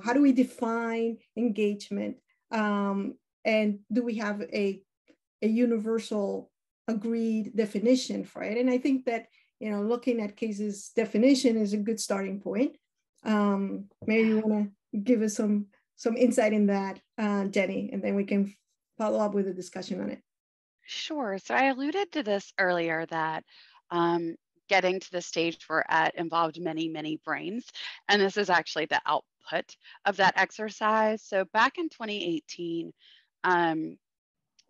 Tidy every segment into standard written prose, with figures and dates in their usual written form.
how do we define engagement? And do we have a universal agreed definition for it? And I think that, looking at cases definition is a good starting point. Maybe you want to give us some insight in that, Jenny, and then we can follow up with a discussion on it. Sure. So I alluded to this earlier that getting to the stage we're at involved many, many brains. And this is actually the output of that exercise. So back in 2018,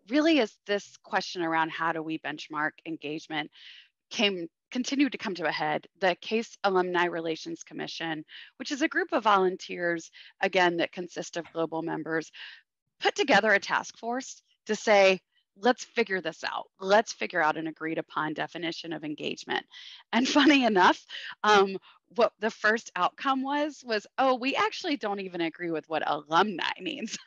really is this question around how do we benchmark engagement continued to come to a head. The Case Alumni Relations Commission, which is a group of volunteers, again, that consist of global members, put together a task force to say, let's figure this out. Let's figure out an agreed upon definition of engagement. And funny enough, what the first outcome was, oh, we actually don't even agree with what alumni means.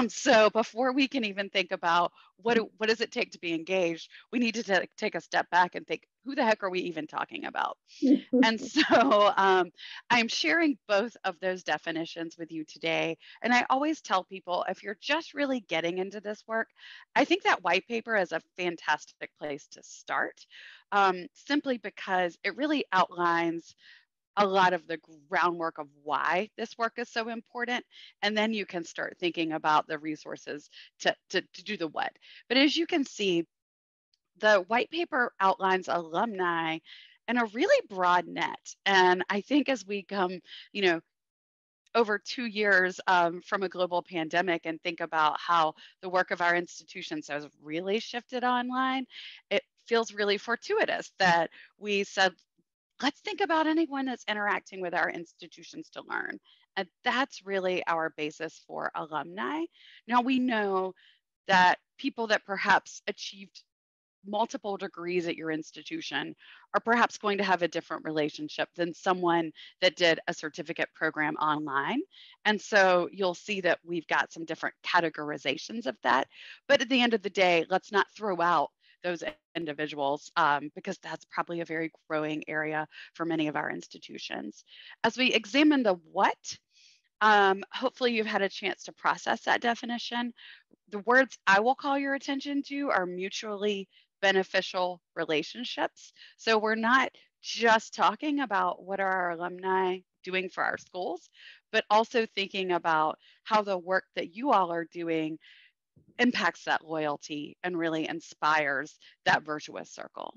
So before we can even think about what does it take to be engaged, we need to take a step back and think, who the heck are we even talking about? And so I'm sharing both of those definitions with you today. And I always tell people, if you're just really getting into this work, I think that white paper is a fantastic place to start, simply because it really outlines a lot of the groundwork of why this work is so important. And then you can start thinking about the resources to do the what. But as you can see, the white paper outlines alumni in a really broad net. And I think as we come, over 2 years from a global pandemic and think about how the work of our institutions has really shifted online, it feels really fortuitous that we said, let's think about anyone that's interacting with our institutions to learn. And that's really our basis for alumni. Now we know that people that perhaps achieved multiple degrees at your institution are perhaps going to have a different relationship than someone that did a certificate program online. And so you'll see that we've got some different categorizations of that. But at the end of the day, let's not throw out those individuals because that's probably a very growing area for many of our institutions. As we examine the what, hopefully you've had a chance to process that definition. The words I will call your attention to are mutually beneficial relationships. So we're not just talking about what are our alumni doing for our schools, but also thinking about how the work that you all are doing impacts that loyalty and really inspires that virtuous circle.